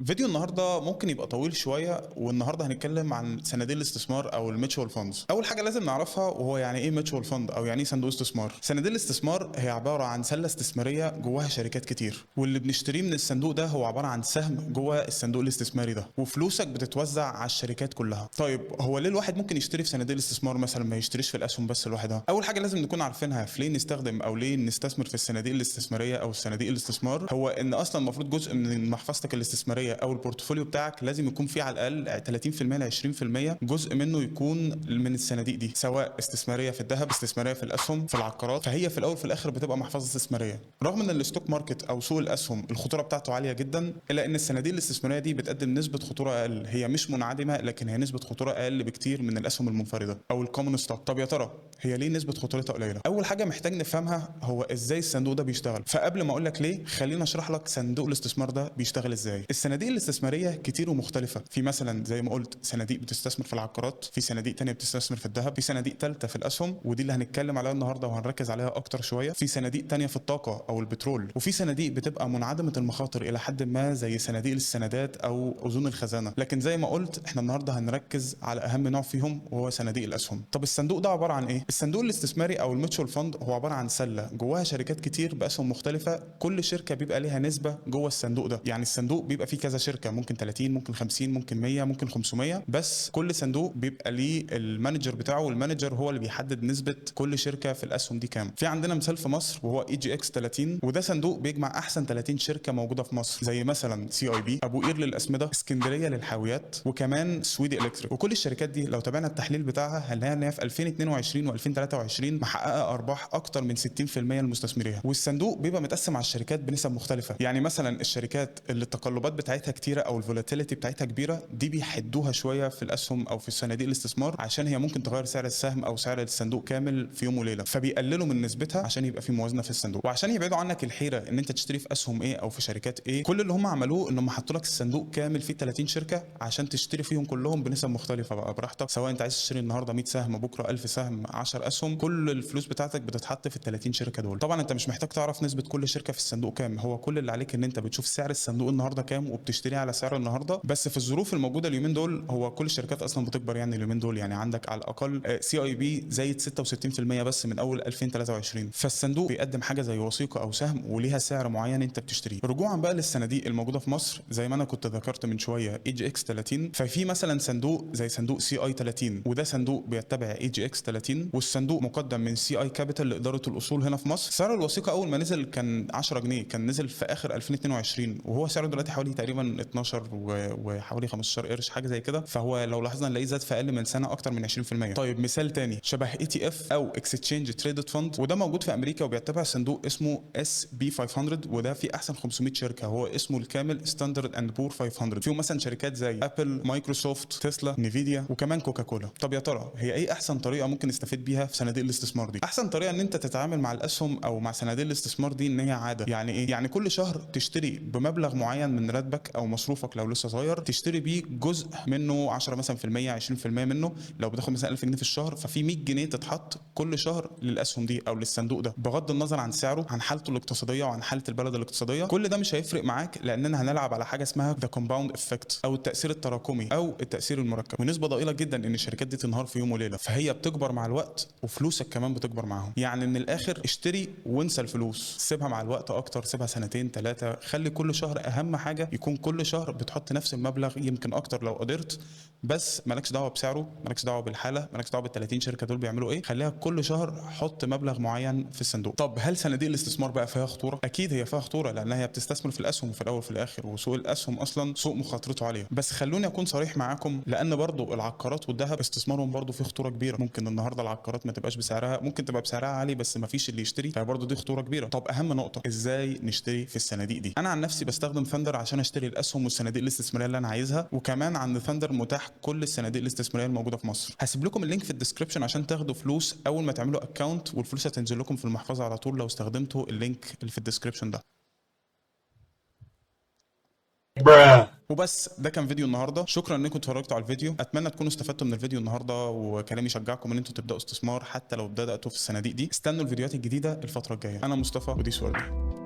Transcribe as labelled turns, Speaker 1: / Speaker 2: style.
Speaker 1: فيديو النهارده ممكن يبقى طويل شويه، والنهارده هنتكلم عن صناديق الاستثمار او الميتشوال فاندز. اول حاجه لازم نعرفها وهو يعني ايه ميتشوال فاند او يعني ايه صندوق استثمار. صناديق الاستثمار هي عباره عن سله استثماريه جواها شركات كتير، واللي بنشتريه من الصندوق ده هو عباره عن سهم جوه الصندوق الاستثماري ده، وفلوسك بتتوزع على الشركات كلها. طيب هو ليه الواحد ممكن يشتري في صناديق الاستثمار مثلا، ما يشتريش في الاسهم بس لوحدها؟ اول حاجه لازم نكون عارفينها في ليه نستخدم او ليه نستثمر في الصناديق الاستثماريه او الصناديق الاستثمار، هو ان اصلا المفروض جزء من محفظتك الاستثماريه او البورتفوليو بتاعك لازم يكون فيه على الاقل 30% ل 20% جزء منه يكون من الصناديق دي، سواء استثماريه في الذهب، استثماريه في الاسهم، في العقارات. فهي في الاول في الاخر بتبقى محفظه استثماريه. رغم ان الستوك ماركت او سوق الاسهم الخطوره بتاعته عاليه جدا، الا ان الصناديق الاستثماريه دي بتقدم نسبه خطوره اقل. هي مش منعدمه، لكن هي نسبه خطوره اقل بكتير من الاسهم المنفرده او الكومن ستوك. طب يا ترى هي ليه نسبه خطورتها قليله؟ اول حاجه محتاج نفهمها هو ازاي الصندوق ده بيشتغل. فقبل ما اقول لك ليه، خلينا اشرح لك صندوق الاستثمار ده بيشتغل ازاي. الصناديق الاستثماريه كتير ومختلفه. في مثلا زي ما قلت صناديق بتستثمر في العقارات، في صناديق تانية بتستثمر في الذهب، في صناديق ثالثه في الاسهم ودي اللي هنتكلم عليها النهارده وهنركز عليها اكتر شويه، في صناديق تانية في الطاقه او البترول، وفي صناديق بتبقى منعدمه المخاطر الى حد ما زي صناديق السندات او اذون الخزانه. لكن زي ما قلت احنا النهارده هنركز على اهم نوع فيهم وهو صناديق الاسهم. طب الصندوق ده عباره عن ايه؟ الصندوق الاستثماري او الميتشوال فاند هو عباره عن سله جواها شركات كتير باسهم مختلفه، كل شركه بيبقى ليها نسبه جوه الصندوق ده. يعني الصندوق بيبقى فيه كذا شركه، ممكن 30 ممكن 50 ممكن 100 ممكن 500، بس كل صندوق بيبقى ليه المانجر بتاعه، والمانجر هو اللي بيحدد نسبه كل شركه في الاسهم دي كام. في عندنا مثال في مصر وهو اي جي اكس 30، وده صندوق بيجمع احسن 30 شركه موجوده في مصر، زي مثلا سي اي بي، ابو قير للاسمده، اسكندريه للحاويات، وكمان سويدي الكتريك. وكل الشركات دي لو تابعنا التحليل بتاعها هنلاقي ان هي في 2022 و2023 محققه ارباح اكتر من 60% لمستثمريها. والصندوق بيبقى متقسم على الشركات بنسب مختلفه. يعني مثلا الشركات اللي التقلبات بتاعتها كتيره او الفولاتيليتي بتاعتها كبيره دي بيحدوها شويه في الاسهم او في الصناديق الاستثمار، عشان هي ممكن تغير سعر السهم او سعر الصندوق كامل في يوم وليله، فبيقللوا من نسبتها عشان يبقى في موازنه في الصندوق. وعشان يبعدوا عنك الحيره ان انت تشتري في اسهم ايه او في شركات ايه، كل اللي هم عملوه انهم حطوا لك الصندوق كامل فيه 30 شركه عشان تشتري فيهم كلهم بنسب مختلفه بقى براحتك. سواء انت عايز تشتري النهارده 100 سهم، بكره 1000 سهم، 10 اسهم، كل الفلوس بتاعتك بتتحط في ال 30 شركه دول. طبعا انت مش محتاج تعرف نسبه كل شركه في الصندوق كام، هو كل اللي عليك ان انت بتشوف سعر الصندوق النهارده كام وبتشتري على سعر النهارده. بس في الظروف الموجوده اليومين دول هو كل الشركات اصلا بتكبر يعني اليومين دول. يعني عندك على الاقل سي اي بي زايد 66% بس من اول 2023. فالصندوق بيقدم حاجه زي وثيقه او سهم وليها سعر معين انت بتشتريه. رجوعا بقى للصناديق الموجوده في مصر، زي ما انا كنت ذكرت من شويه اي جي اكس 30، ففي مثلا صندوق زي صندوق سي اي 30، وده صندوق بيتبع اي جي اكس 30، والصندوق مقدم من سي اي كابيتال لاداره الاصول هنا في مصر. سعر الوثيقه اول ما نزل كان 10 جنيه، كان نزل في اخر 2022 وهو سعره دلوقتي حوالي تقريبا 12 وحوالي 15 قرش حاجه زي كده. فهو لو لاحظنا نلاقيه زاد في اقل من سنه اكتر من 20%. طيب مثال تاني شبه اي تي اف او اكستشينج تريدد فند، وده موجود في امريكا وبيتبع صندوق اسمه اس بي 500، وده في احسن 500 شركه، هو اسمه الكامل ستاندرد اند بور 500. فيهم مثلا شركات زي ابل، مايكروسوفت، تسلا، نيفيديا، وكمان كوكاكولا. طب يا ترى هي ايه احسن طريقه ممكن نستفيد بيها في صناديق الاستثمار دي؟ احسن طريقه ان انت تتعامل مع الاسهم او مع صناديق الاستثمار دي ان هي عاده. يعني ايه؟ يعني كل شهر تشتري بمبلغ معين من راتبك او مصروفك لو لسه صغير، تشتري بيه جزء منه 10 مثلا في المية 20% منه. لو بتاخد مثلا 1000 جنيه في الشهر، ففي 100 جنيه تتحط كل شهر للاسهم دي او للصندوق ده، بغض النظر عن سعره، عن حالته الاقتصاديه وعن حاله البلد الاقتصاديه. كل ده مش هيفرق معاك لاننا هنلعب على حاجه اسمها ذا كومباوند افكت او التاثير التراكمي او التاثير المركب. ونسبه ضئيله جدا ان الشركات دي تنهار في يوم وليله، فهي بتكبر مع الوقت وفلوسك كمان بتكبر معاهم. يعني من الاخر اشتري وانسى الفلوس، سيبها مع الوقت اكتر، سيبها سنتين ثلاثه، خلي كل شهر اهم حاجه يكون كل شهر بتحط نفس المبلغ، يمكن اكتر لو قدرت، بس مالكش دعوه بسعره، مالكش دعوه بالحاله، مالكش دعوه بال 30 شركه دول بيعملوا ايه. خليها كل شهر حط مبلغ معين في الصندوق. طب هل صناديق الاستثمار بقى فيها خطوره؟ اكيد هي فيها خطوره، لانها هي بتستثمر في الاسهم في الاول وفي الاخر، وسوق الاسهم اصلا سوق مخاطرته عاليه. بس خلوني اكون صريح معاكم، لان برضو العقارات والذهب استثمارهم برضو فيه خطوره كبيره. ممكن النهارده العقارات ما تبقاش بسعرها، ممكن تبقى بسعرها عالي بس ما فيش اللي يشتري، فبرضو دي خطوره كبيره. طب اهم نقطه، ازاي نشتري في الصناديق دي؟ انا عن نفسي بستخدم ثاندر عشان اشتري الاسهم والصناديق الاستثماريه اللي انا عايزها، وكمان عند ثاندر متاح كل الصناديق الاستثماريه الموجوده في مصر. هسيب لكم اللينك في الديسكربشن عشان تاخدوا فلوس اول ما تعملوا اكونت، والفلوس هتنزل لكم في المحفظه على طول لو استخدمتوا اللينك اللي في الديسكربشن ده. وبس ده كان فيديو النهارده. شكرا انكم اتفرجتوا على الفيديو، اتمنى تكونوا استفدتوا من الفيديو النهارده، وكلامي يشجعكم ان انتوا تبداوا استثمار حتى لو بداتوا في الصناديق دي. استنوا الفيديوهات الجديده الفتره الجايه. انا مصطفى ودي سؤال.